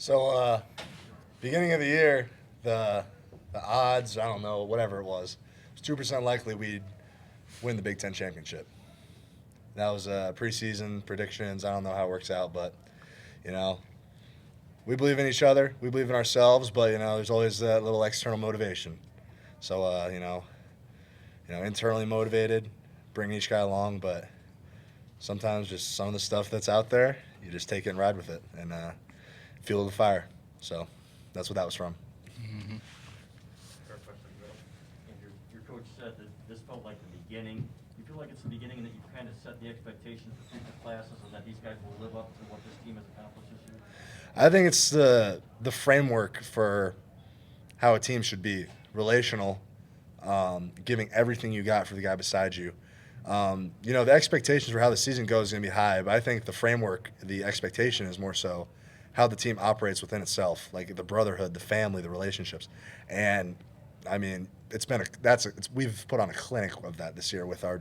So, beginning of the year, the the odds, I don't know, whatever it was 2% likely we'd win the Big Ten championship. That was preseason predictions. I don't know how it works out, but you know, we believe in each other, we believe in ourselves, but there's always that little external motivation. So, internally motivated, bring each guy along, but sometimes just some of the stuff that's out there, you just take it and ride with it and fuel the fire. So that's what that was from. Fair question, Bill. And your coach said that this felt like the beginning. You feel like it's the beginning and that you've kind of set the expectations for future classes and that these guys will live up to what this team has accomplished this year? I think it's the framework for how a team should be relational, giving everything you got for the guy beside you. The expectations for how the season goes is going to be high, but I think the framework, the expectation is more so how the team operates within itself, like the brotherhood, the family, the relationships. And I mean, we've put on a clinic of that this year with our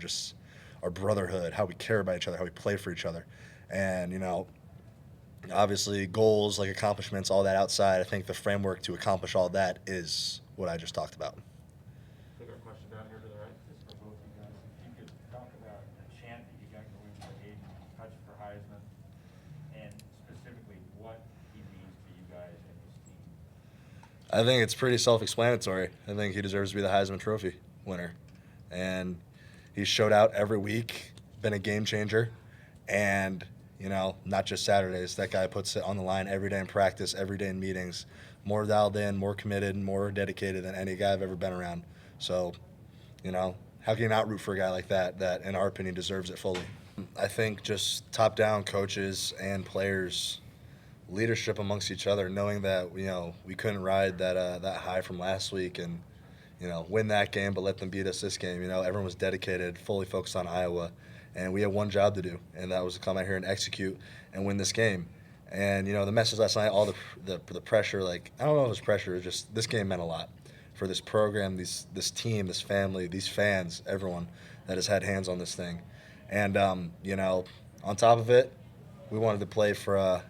brotherhood, how we care about each other, how we play for each other. And obviously goals, like accomplishments, all that outside. I think the framework to accomplish all that is what I just talked about. Take our question down here to the right. Just for both of you guys, if you could talk about a chant that you got going for Aiden, touch for Heisman, and specifically what he means to you guys and this team. I think it's pretty self-explanatory. I think he deserves to be the Heisman Trophy winner, and he's showed out every week, been a game changer, and not just Saturdays. That guy puts it on the line every day in practice, every day in meetings, more dialed in, more committed, more dedicated than any guy I've ever been around. So, how can you not root for a guy like that, in our opinion, deserves it fully? I think just top-down coaches and players, leadership amongst each other, knowing that we couldn't ride that high from last week and win that game, but let them beat us this game. Everyone was dedicated, fully focused on Iowa, and we had one job to do, and that was to come out here and execute and win this game. And the message last night, all the pressure, like I don't know if it was pressure, it was just this game meant a lot for this program, this team, this family, these fans, everyone that has had hands on this thing. And on top of it, we wanted to play for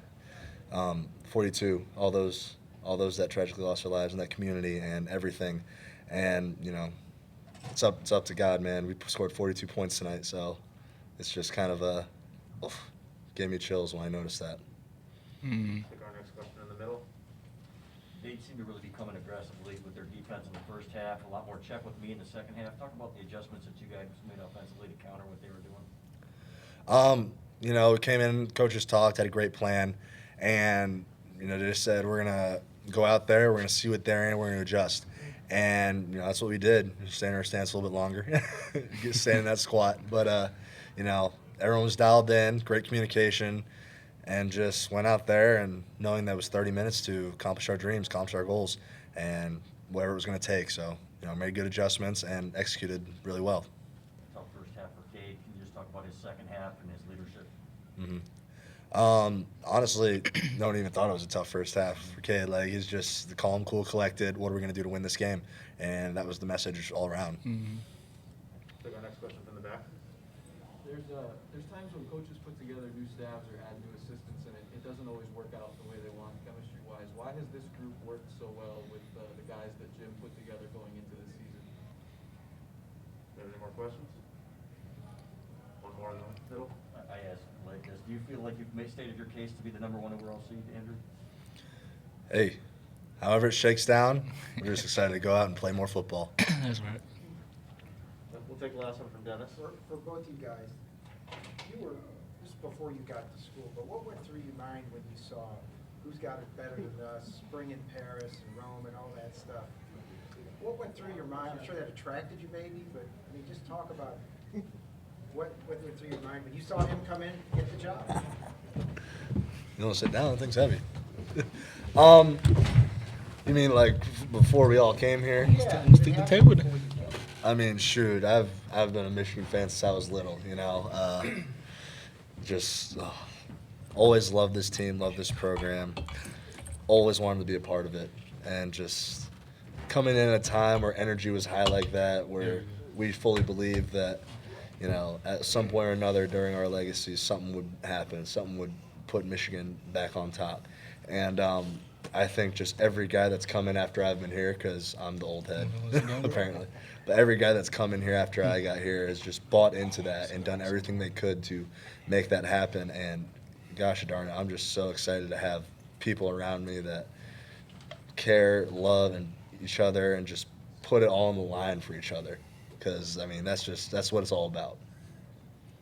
42, all those that tragically lost their lives in that community and everything. And it's up to God, man. We scored 42 points tonight, so it's just kind of gave me chills when I noticed that. Take our next question in the middle. They seem to really be coming aggressively with their defense in the first half. A lot more check with me in the second half. Talk about the adjustments that you guys made offensively to counter what they were doing. We came in, coaches talked, had a great plan, and they just said we're gonna go out there, we're gonna see what they're in, we're gonna adjust. And that's what we did. Stay in our stance a little bit longer, stay in that squat. But everyone was dialed in, great communication, and just went out there and knowing that it was 30 minutes to accomplish our dreams, accomplish our goals, and whatever it was going to take. So made good adjustments and executed really well. Tough first half for Cade. Can you just talk about his second half and his leadership? Honestly, no one even thought it was a tough first half for Cade. Like, he's just the calm, cool, collected. What are we going to do to win this game? And that was the message all around. Take our next question from the back. There's times when coaches put together new staffs or add new assistants, and it doesn't always work out the way they want chemistry-wise. Why has this group worked so well with the guys that Jim put together going into this season? Any more questions? One more in the middle. I asked like this. Do you feel like you've stated your case to be the number one overall seed, Andrew? Hey, however it shakes down, we're just excited to go out and play more football. That's right. We'll take the last one from Dennis. For both you guys, this is before you got to school, but what went through your mind when you saw who's got it better than us, Spring in Paris and Rome and all that stuff? What went through your mind? I'm sure that attracted you maybe, but I mean, just talk about what went through your mind when you saw him come in and get the job. You want to sit down? The thing's heavy. You mean like before we all came here? Let's take the table down. I mean, shoot, I've been a Michigan fan since I was little. Always loved this team, loved this program. Always wanted to be a part of it, and just coming in at a time where energy was high like that, where we fully believed that, at some point or another during our legacy, something would happen, something would put Michigan back on top. And I think just every guy that's come in after I've been here, because I'm the old head, apparently. But every guy that's come in here after I got here has just bought into that and done everything they could to make that happen. And gosh darn it, I'm just so excited to have people around me that care, love, and each other, and just put it all on the line for each other. Because I mean, that's what it's all about.